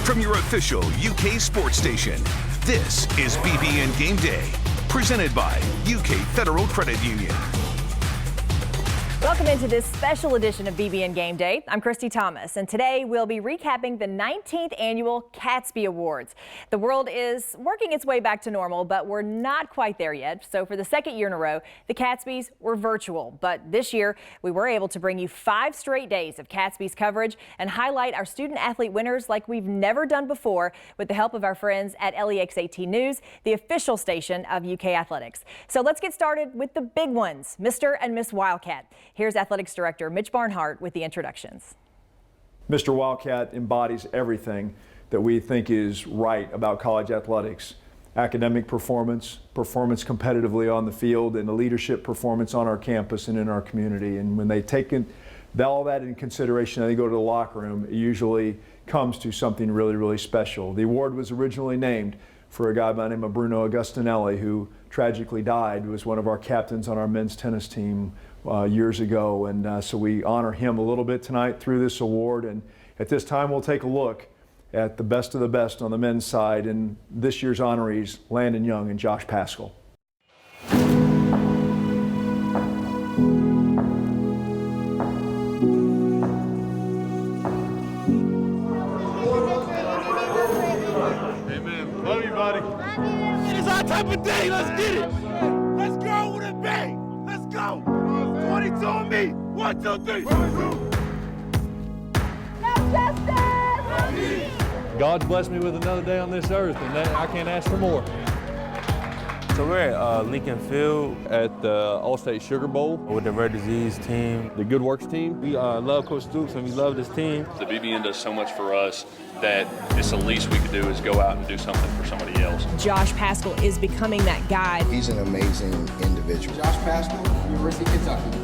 from your official UK sports station. This is BBN Game Day, presented by UK Federal Credit Union. Welcome into this special edition of BBN Game Day. I'm Christy Thomas, and today we'll be recapping the 19th annual Catsby Awards. The world is working its way back to normal, but we're not quite there yet. So for the second year in a row, the Catsbys were virtual. But this year, we were able to bring you 5 straight days of Catsby's coverage and highlight our student-athlete winners like we've never done before with the help of our friends at LEX18 News, the official station of UK Athletics. So let's get started with the big ones, Mr. and Miss Wildcat. Here's Athletics Director Mitch Barnhart with the introductions. Mr. Wildcat embodies everything that we think is right about college athletics. Academic performance, performance competitively on the field, and the leadership performance on our campus and in our community. And when they take all that in consideration and they go to the locker room, it usually comes to something really, really special. The award was originally named for a guy by the name of Bruno Augustinelli, who tragically died. He was one of our captains on our men's tennis team years ago, and so we honor him a little bit tonight through this award. And at this time, we'll take a look at the best of the best on the men's side, and this year's honorees, Lyden Young and Josh Paschal. Hey man, love you, buddy. It's our type of day. Let's get it. Let's go with a bang. Let's go. 22 on me. 1, 2, 3. No justice! God's blessed me with another day on this earth, and I can't ask for more. So we're at Lincoln Field At the All-State Sugar Bowl with the Rare Disease team. the Good Works team. We love Coach Stoops and we love this team. The BBN does so much for us that it's the least we could do is go out and do something for somebody else. Josh Paschal is becoming that guy. He's an amazing individual. Josh Paschal, University of Kentucky.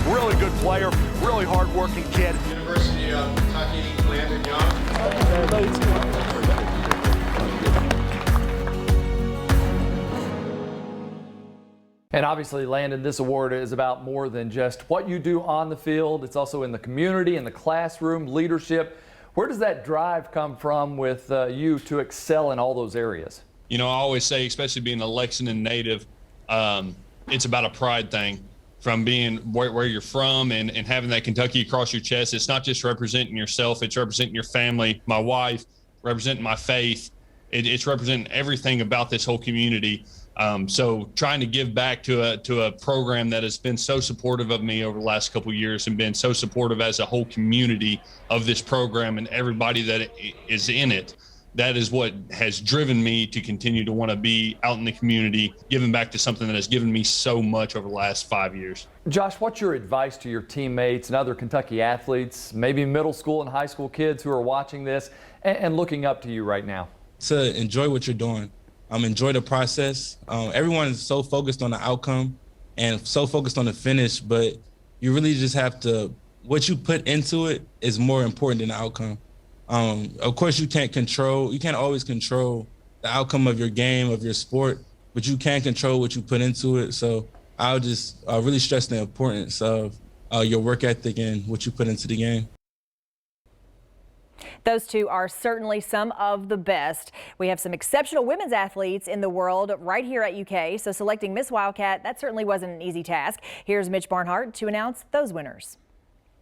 Really good player, really hard-working kid. University of Kentucky, Lyden Young. And obviously, Lyden, this award is about more than just what you do on the field. It's also in the community, in the classroom, leadership. Where does that drive come from with you to excel in all those areas? You know, I always say, especially being a Lexington native, it's about a pride thing. From being where you're from and having that Kentucky across your chest. It's not just representing yourself, it's representing your family, my wife, representing my faith. It's representing everything about this whole community. So trying to give back to a program that has been so supportive of me over the last couple of years and been so supportive as a whole community of this program and everybody that is in it. That is what has driven me to continue to want to be out in the community, giving back to something that has given me so much over the last 5 years. Josh, what's your advice to your teammates and other Kentucky athletes, maybe middle school and high school kids who are watching this and looking up to you right now? To enjoy what you're doing. Enjoy the process. Everyone is so focused on the outcome and so focused on the finish, but you really just have to, what you put into it is more important than the outcome. Of course, you can't always control the outcome of your game, of your sport, but you can control what you put into it. So I'll just really stress the importance of your work ethic and what you put into the game. Those two are certainly some of the best. We have some exceptional women's athletes in the world right here at UK, so selecting Miss Wildcat, that certainly wasn't an easy task. Here's Mitch Barnhart to announce those winners.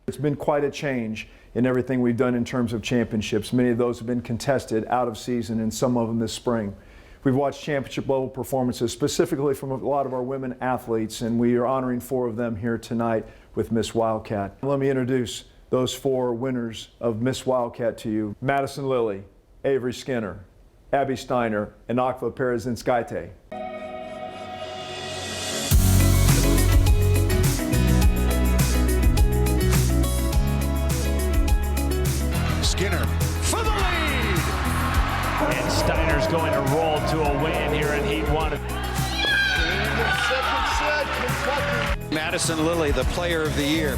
It's been quite a change in everything we've done in terms of championships. Many of those have been contested out of season and some of them this spring. We've watched championship level performances specifically from a lot of our women athletes, and we are honoring 4 of them here tonight with Miss Wildcat. Let me introduce those 4 winners of Miss Wildcat to you. Madison Lilly, Avery Skinner, Abby Steiner, and Akva Perezinskaite. Skinner for the lead! And Steiner's going to roll to a win here in Heat 1. Madison Lilly, the player of the year.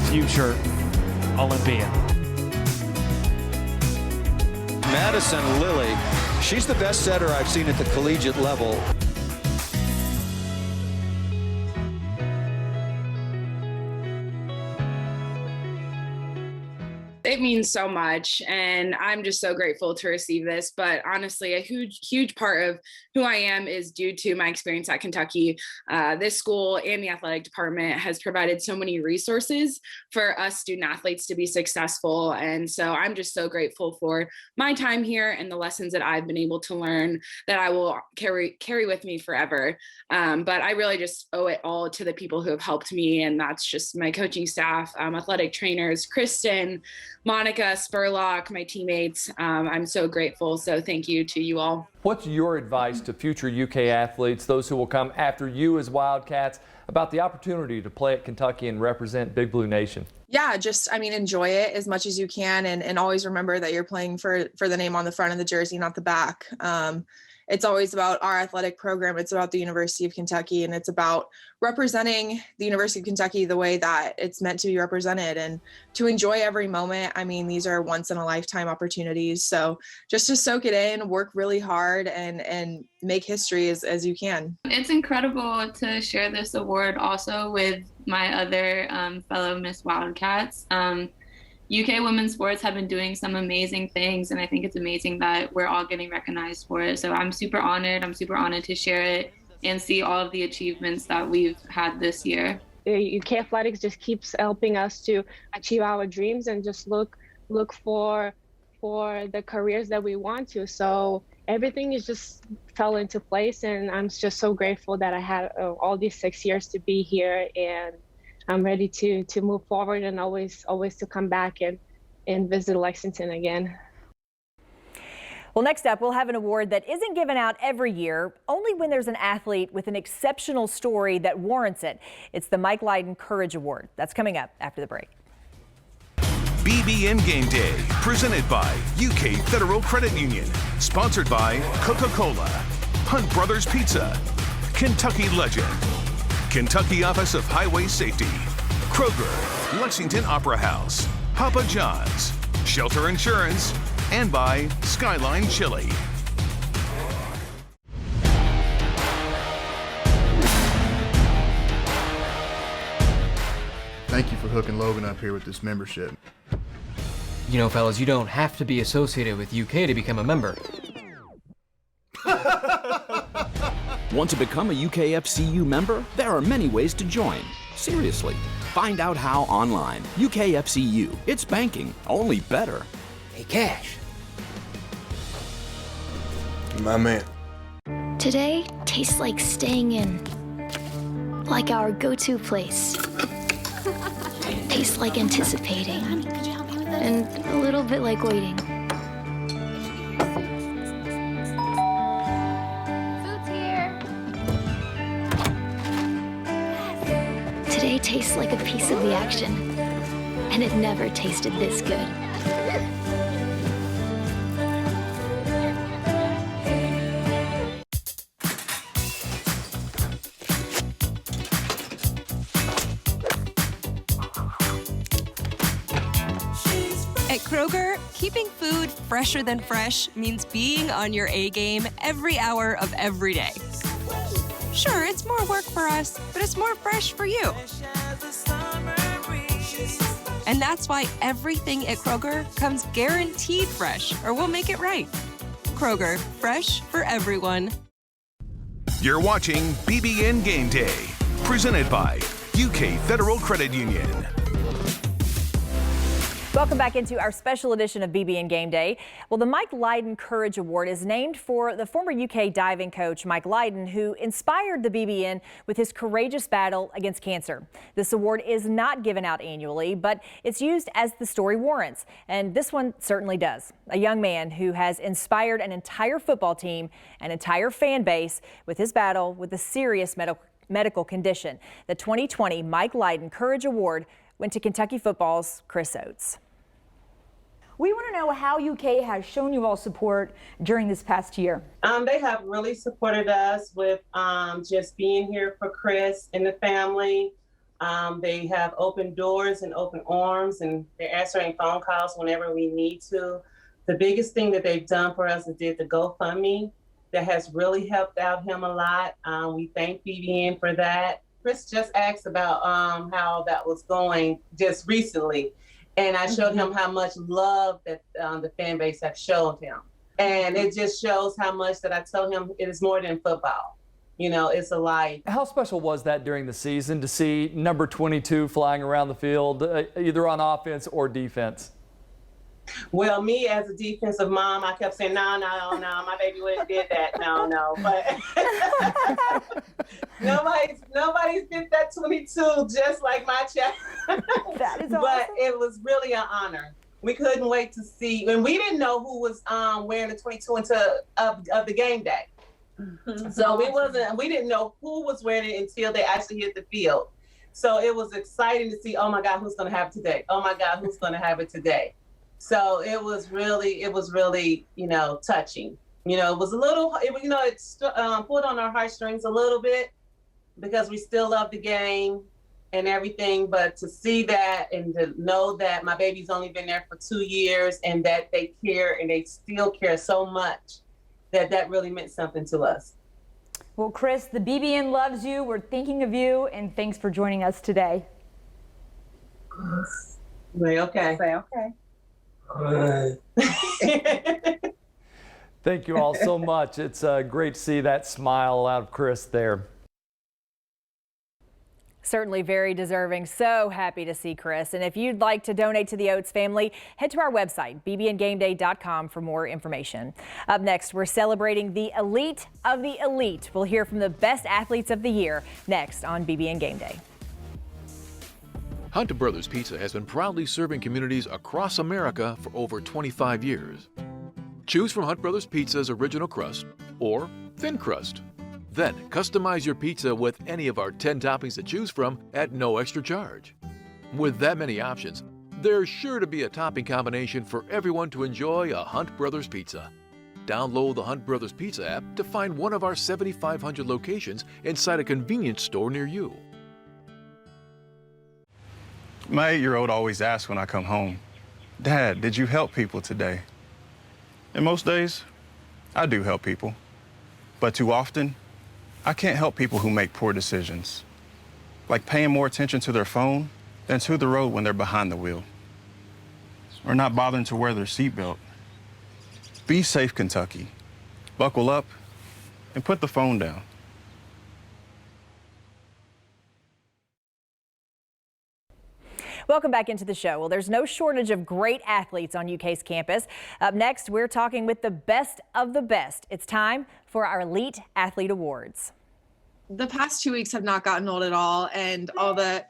Future Olympian. Madison Lilly, she's the best setter I've seen at the collegiate level. It means so much, and I'm just so grateful to receive this. But honestly, a huge part of who I am is due to my experience at Kentucky. This school and the athletic department has provided so many resources for us student athletes to be successful. And so I'm just so grateful for my time here and the lessons that I've been able to learn that I will carry with me forever. But I really just owe it all to the people who have helped me, and that's just my coaching staff, athletic trainers, Kristen, Monica, Spurlock, my teammates. I'm so grateful. So thank you to you all. What's your advice to future UK athletes, those who will come after you as Wildcats, about the opportunity to play at Kentucky and represent Big Blue Nation? Yeah, just, enjoy it as much as you can, and always remember that you're playing for the name on the front of the jersey, not the back. It's always about our athletic program. It's about the University of Kentucky, and it's about representing the University of Kentucky the way that it's meant to be represented, and to enjoy every moment. These are once in a lifetime opportunities. So just to soak it in, work really hard, and make history as you can. It's incredible to share this award also with my other fellow Miss Wildcats. UK women's sports have been doing some amazing things, and I think it's amazing that we're all getting recognized for it. So I'm super honored. I'm super honored to share it and see all of the achievements that we've had this year. UK athletics just keeps helping us to achieve our dreams and just look for the careers that we want to. So everything is just fell into place, and I'm just so grateful that I had all these 6 years to be here, and I'm ready to move forward and always to come back and visit Lexington again. Well, next up, we'll have an award that isn't given out every year, only when there's an athlete with an exceptional story that warrants it. It's the Mike Lyden Courage Award. That's coming up after the break. BBN Gameday, presented by UK Federal Credit Union, sponsored by Coca-Cola, Hunt Brothers Pizza, Kentucky Legend, Kentucky Office of Highway Safety, Kroger, Lexington Opera House, Papa John's, Shelter Insurance, and by Skyline Chili. Thank you for hooking Logan up here with this membership. You know, fellas, you don't have to be associated with UK to become a member. Want to become a UKFCU member? There are many ways to join. Seriously, find out how online. UKFCU. It's banking, only better. Hey, Cash. My man. Today tastes like staying in. Like our go-to place. Tastes like anticipating. And a little bit like waiting. Today tastes like a piece of the action, and it never tasted this good. At Kroger, keeping food fresher than fresh means being on your A game every hour of every day. Sure, it's more work for us, but it's more fresh for you. And that's why everything at Kroger comes guaranteed fresh, or we'll make it right. Kroger, fresh for everyone. You're watching BBN Gameday, presented by UK Federal Credit Union. Welcome back into our special edition of BBN Gameday. Well, the Mike Lyden Courage Award is named for the former UK diving coach Mike Lyden, who inspired the BBN with his courageous battle against cancer. This award is not given out annually, but it's used as the story warrants, and this one certainly does. A young man who has inspired an entire football team, an entire fan base with his battle with a serious medical condition. The 2020 Mike Lyden Courage Award went to Kentucky football's Chris Oates. We want to know how UK has shown you all support during this past year. They have really supported us with just being here for Chris and the family. They have open doors and open arms, and they're answering phone calls whenever we need to. The biggest thing that they've done for us is did the GoFundMe. That has really helped out him a lot. We thank BBN for that. Chris just asked about how that was going just recently. And I showed him how much love that the fan base have showed him. And it just shows how much that I tell him it is more than football. You know, it's a life. How special was that during the season to see number 22 flying around the field, either on offense or defense? Well, me as a defensive mom, I kept saying, no, my baby wouldn't have did that. No. But nobody's did that 22 just like my child. That is awesome. But it was really an honor. We couldn't wait to see, and we didn't know who was wearing the 22 until of the game day. So we didn't know who was wearing it until they actually hit the field. So it was exciting to see, oh my God, who's going to have it today? Oh my God, who's going to have it today? So it was really, you know, touching. You know, it was a little, it's pulled on our heartstrings a little bit because we still love the game and everything. But to see that and to know that my baby's only been there for 2 years and that they care and they still care so much, that really meant something to us. Well, Chris, the BBN loves you. We're thinking of you, and thanks for joining us today. Okay. Say okay. Thank you all so much. It's great to see that smile out of Chris there. Certainly very deserving. So happy to see Chris. And if you'd like to donate to the Oates family, head to our website, bbngameday.com, for more information. Up next, we're celebrating the elite of the elite. We'll hear from the best athletes of the year next on BBN Game Day. Hunt Brothers Pizza has been proudly serving communities across America for over 25 years. Choose from Hunt Brothers Pizza's original crust or thin crust. Then customize your pizza with any of our 10 toppings to choose from at no extra charge. With that many options, there's sure to be a topping combination for everyone to enjoy a Hunt Brothers Pizza. Download the Hunt Brothers Pizza app to find one of our 7,500 locations inside a convenience store near you. My 8-year-old always asks when I come home, "Dad, did you help people today?" And most days, I do help people. But too often, I can't help people who make poor decisions, like paying more attention to their phone than to the road when they're behind the wheel, or not bothering to wear their seatbelt. Be safe, Kentucky. Buckle up and put the phone down. Welcome back into the show. Well, there's no shortage of great athletes on UK's campus. Up next, we're talking with the best of the best. It's time for our Elite Athlete Awards. The past 2 weeks have not gotten old at all, and all the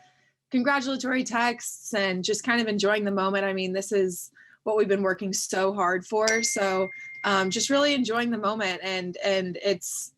congratulatory texts and just kind of enjoying the moment. I mean, this is what we've been working so hard for. So just really enjoying the moment, and it's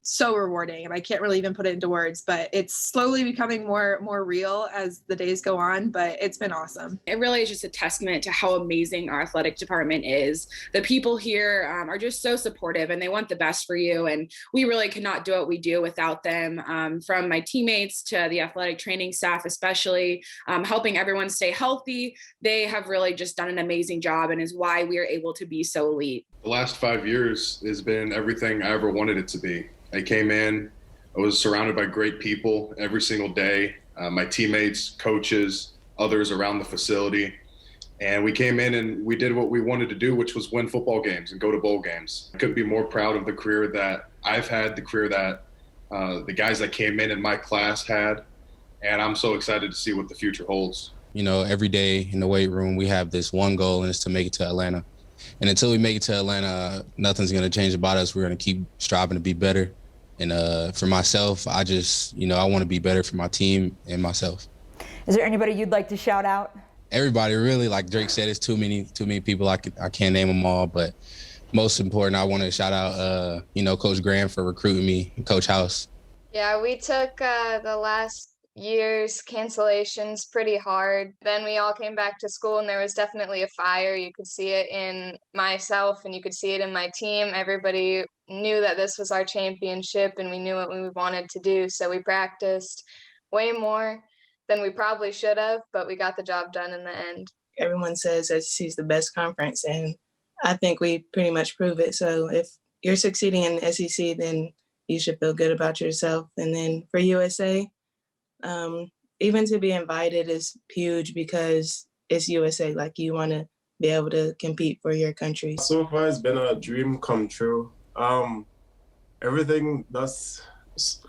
so rewarding, and I can't really even put it into words, but it's slowly becoming more real as the days go on, but it's been awesome. It really is just a testament to how amazing our athletic department is. The people here are just so supportive, and they want the best for you, and we really could not do what we do without them. From my teammates to the athletic training staff, especially helping everyone stay healthy. They have really just done an amazing job, and is why we are able to be so elite. The last 5 years has been everything I ever wanted it to be. I came in, I was surrounded by great people every single day, my teammates, coaches, others around the facility. And we came in and we did what we wanted to do, which was win football games and go to bowl games. I couldn't be more proud of the career that I've had, the career that the guys that came in my class had. And I'm so excited to see what the future holds. You know, every day in the weight room, we have this one goal, and it's to make it to Atlanta. And until we make it to Atlanta, nothing's going to change about us. We're going to keep striving to be better. And for myself, I just, I want to be better for my team and myself. Is there anybody you'd like to shout out? Everybody, really. Like Drake said, it's too many people. I can't name them all. But most important, I want to shout out, Coach Graham for recruiting me, and Coach House. Yeah, we took the last year's cancellations pretty hard. Then we all came back to school, and there was definitely a fire. You could see it in myself, and you could see it in my team. Everybody knew that this was our championship, and we knew what we wanted to do. So we practiced way more than we probably should have, but we got the job done in the end. Everyone says SEC is the best conference, and I think we pretty much prove it. So if you're succeeding in the SEC, then you should feel good about yourself. And then for USA, even to be invited is huge, because it's USA. Like, you want to be able to compete for your country. So far, it's been a dream come true. Everything thus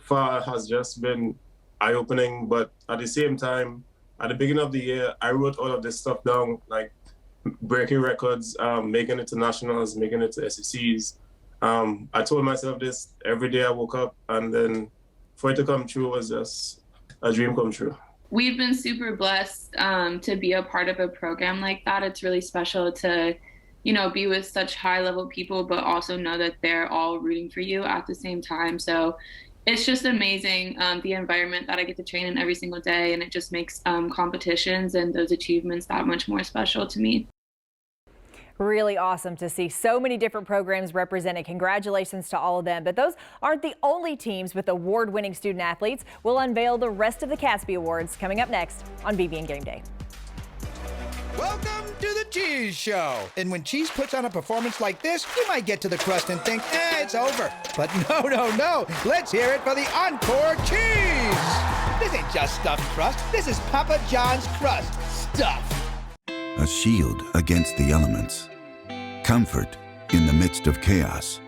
far has just been eye-opening, but at the same time, at the beginning of the year, I wrote all of this stuff down, like breaking records, making it to nationals, making it to SECs. I told myself this every day I woke up, and then for it to come true was just a dream come true. We've been super blessed to be a part of a program like that. It's really special to, you know, be with such high-level people, but also know that they're all rooting for you at the same time. So it's just amazing, the environment that I get to train in every single day, and it just makes competitions and those achievements that much more special to me. Really awesome to see so many different programs represented. Congratulations to all of them. But those aren't the only teams with award-winning student athletes. We'll unveil the rest of the Catsby Awards coming up next on BBN Game Day. Welcome to the Cheese Show. And when Cheese puts on a performance like this, you might get to the crust and think, it's over. But no. Let's hear it for the Encore Cheese. This ain't just stuffed crust. This is Papa John's crust stuffed. A shield against the elements. Comfort in the midst of chaos.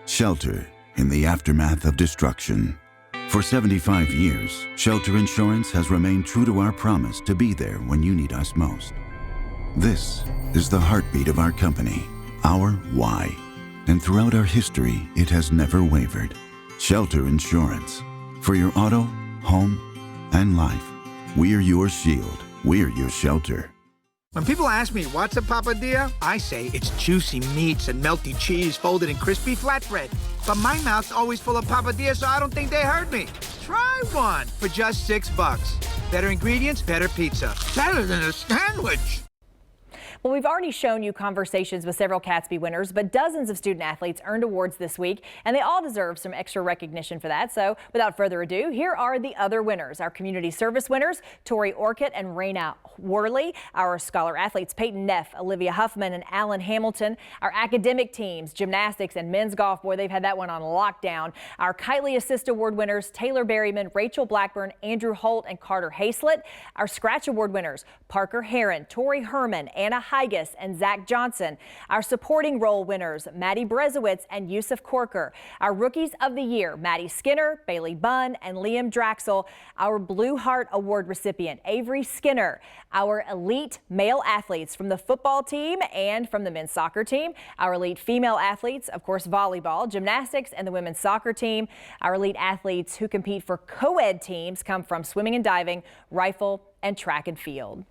Shelter in the aftermath of destruction. For 75 years, Shelter Insurance has remained true to our promise to be there when you need us most. This is the heartbeat of our company, our why. And throughout our history, it has never wavered. Shelter Insurance. For your auto, home, and life. We're your shield. We're your shelter. When people ask me, what's a papadilla? I say it's juicy meats and melty cheese folded in crispy flatbread. But my mouth's always full of papadillas, so I don't think they heard me. Try one for just $6. Better ingredients, better pizza. Better than a sandwich. Well, we've already shown you conversations with several Catsby winners, but dozens of student athletes earned awards this week, and they all deserve some extra recognition for that. So without further ado, here are the other winners. Our community service winners, Tori Orcutt and Raina Worley. Our scholar athletes, Peyton Neff, Olivia Huffman, and Alan Hamilton. Our academic teams, gymnastics and men's golf. Boy, they've had that one on lockdown. Our Kitely Assist Award winners, Taylor Berryman, Rachel Blackburn, Andrew Holt, and Carter Haslett. Our Scratch Award winners, Parker Heron, Tori Herman, Anna Hygus, and Zach Johnson. Our supporting role winners, Maddie Brezowitz and Yusuf Corker. Our Rookies of the Year, Maddie Skinner, Bailey Bunn, and Liam Draxel. Our Blue Heart Award recipient, Avery Skinner. Our elite male athletes from the football team and from the men's soccer team. Our elite female athletes, of course, volleyball, gymnastics, and the women's soccer team. Our elite athletes who compete for co-ed teams come from swimming and diving, rifle, and track and field.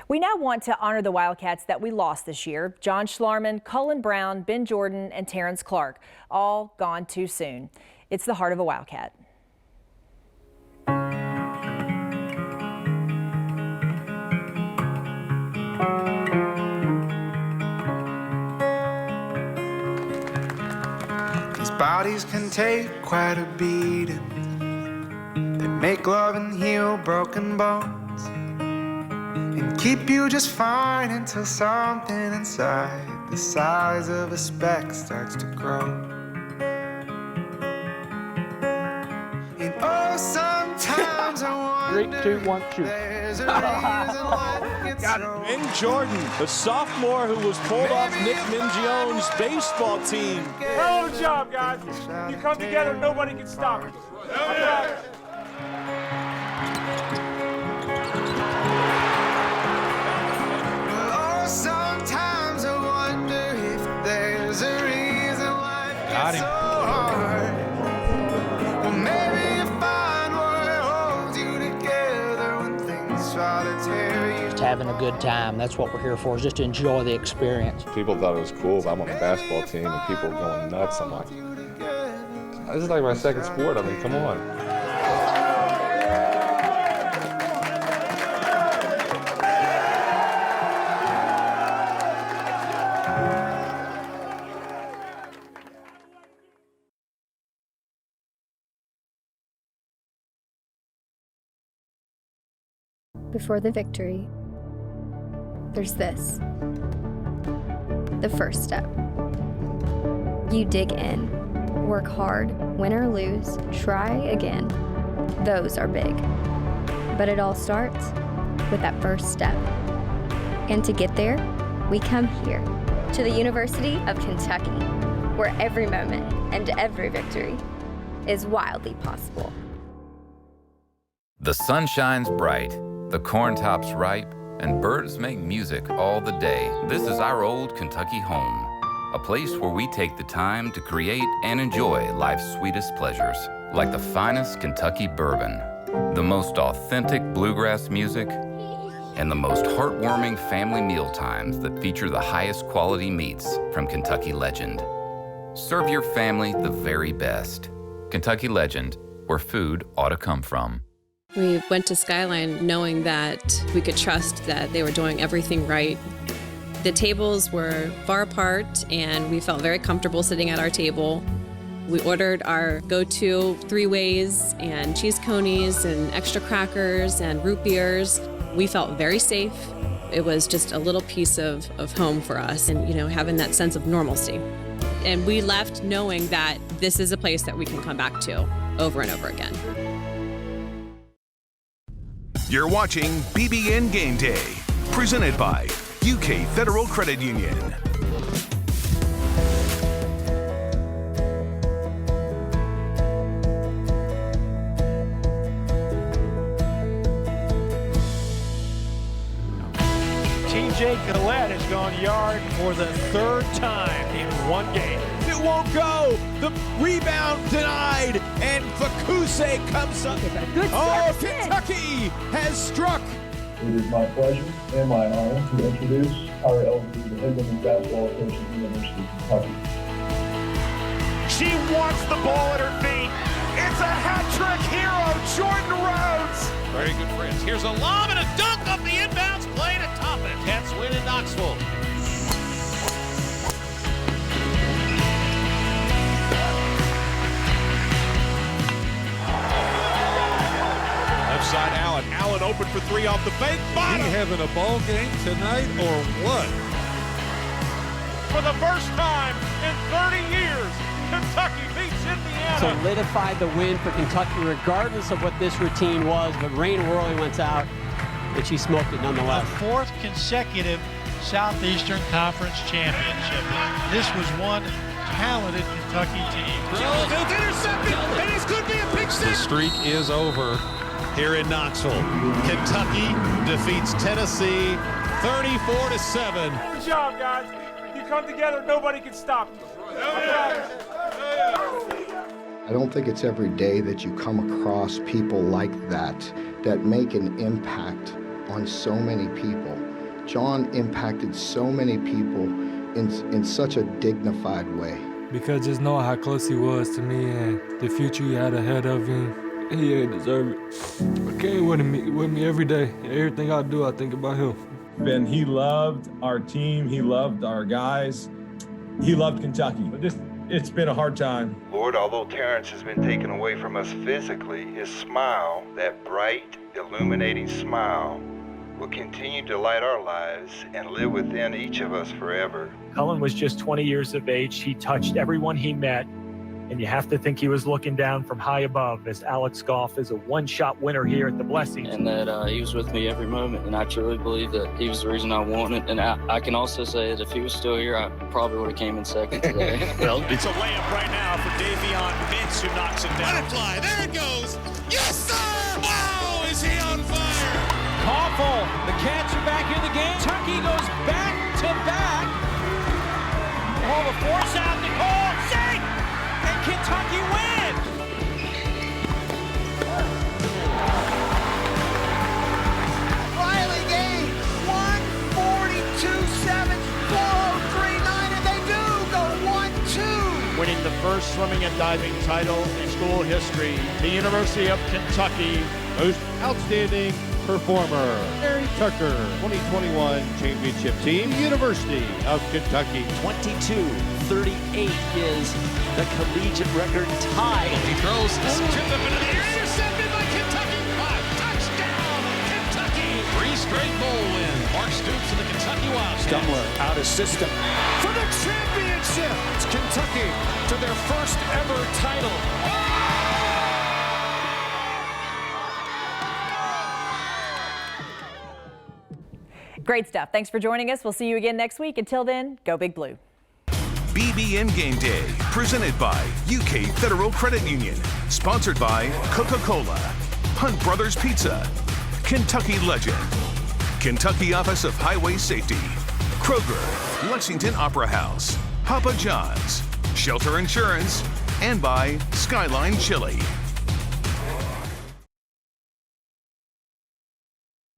We now want to honor the Wildcats that we lost this year. John Schlarman, Cullen Brown, Ben Jordan, and Terrence Clark, all gone too soon. It's the heart of a Wildcat. These bodies can take quite a beating. They make love and heal broken bones. And keep you just fine until something inside the size of a speck starts to grow. And oh, sometimes I wonder 3, 2, 1, shoot. there's a reason life gets so. Ben Jordan, the sophomore who was pulled off Nick Mingione's baseball team. Hell of a job, guys. You come together, nobody can stop it. Sometimes I wonder if there's a reason life gets so hard. Well, maybe you find what holds you together when things try to tear you. Just having a good time. That's what we're here for, is just to enjoy the experience. People thought it was cool, but I'm on the basketball team and people were going nuts. I'm like, this is like my second sport. I mean, come on. Before the victory, there's this. The first step. You dig in, work hard, win or lose, try again. Those are big. But it all starts with that first step. And to get there, we come here, to the University of Kentucky, where every moment and every victory is wildly possible. The sun shines bright, the corn tops ripe, and birds make music all the day. This is our old Kentucky home, a place where we take the time to create and enjoy life's sweetest pleasures, like the finest Kentucky bourbon, the most authentic bluegrass music, and the most heartwarming family meal times that feature the highest quality meats from Kentucky Legend. Serve your family the very best. Kentucky Legend, where food ought to come from. We went to Skyline knowing that we could trust that they were doing everything right. The tables were far apart and we felt very comfortable sitting at our table. We ordered our go-to 3-ways and cheese conies and extra crackers and root beers. We felt very safe. It was just a little piece of home for us and, having that sense of normalcy. And we left knowing that this is a place that we can come back to over and over again. You're watching BBN Game Day, presented by UK Federal Credit Union. TJ Collette has gone yard for the 3rd time in one game. It won't go. The rebound denied, and Fakuse comes up. Oh, Kentucky has struck. It is my pleasure and my honor to introduce our LB, the head women's basketball coach at the University of Kentucky. She wants the ball at her feet. It's a hat-trick hero, Jordan Rhodes. Very good friends. Here's a lob and a dunk off the inbounds play to top it. Cats win in Knoxville. Left side, Allen. Allen open for 3 off the bank. Bottom. He having a ball game tonight or what? For the first time in 30 years, Kentucky beats Indiana. Solidified the win for Kentucky, regardless of what this routine was. But Rain Worley went out, and she smoked it nonetheless. A 4th consecutive Southeastern Conference championship. This was one talented Kentucky team. It's intercepted, and this could be a pick six. The streak is over here in Knoxville. Kentucky defeats Tennessee 34-7. Good job, guys. You come together, nobody can stop you. I don't think it's every day that you come across people like that make an impact on so many people. John impacted so many people in such a dignified way. Because just knowing how close he was to me and the future he had ahead of him, he didn't deserve it. He came with me every day. Everything I do, I think about him. And he loved our team. He loved our guys. He loved Kentucky. But it's been a hard time. Lord, although Terrence has been taken away from us physically, his smile, that bright, illuminating smile, will continue to light our lives and live within each of us forever. Cullen was just 20 years of age. He touched everyone he met, and you have to think he was looking down from high above, as Alex Goff is a one-shot winner here at the Blessings. And that he was with me every moment, and I truly believe that he was the reason I won it. And I can also say that if he was still here, I probably would have came in second today. Well, it's a layup right now for Davion Mintz, who knocks it down. Butterfly, there it goes. Yes, sir! Wow, is he on fire? Koffel, the Cats are back in the game. Kentucky goes back to back. Oh, the force out, the call, safe! And Kentucky wins! Riley Gaines, 142.7, 403.9, and they do go 1-2. Winning the first swimming and diving title in school history. The University of Kentucky, most outstanding performer, Harry Tucker, 2021 championship team, University of Kentucky. 22-38 is the collegiate record tie. He throws this tip up into the air, intercepted by Kentucky. Touchdown, Kentucky! 3 straight bowl wins. Mark Stoops and the Kentucky Wildcats. Stumler out of system For the championship, It's Kentucky to their first ever title. Great stuff. Thanks for joining us. We'll see you again next week. Until then, go Big Blue. BBN Game Day, presented by UK Federal Credit Union, sponsored by Coca-Cola, Hunt Brothers Pizza, Kentucky Legend, Kentucky Office of Highway Safety, Kroger, Lexington Opera House, Papa John's, Shelter Insurance, and by Skyline Chili.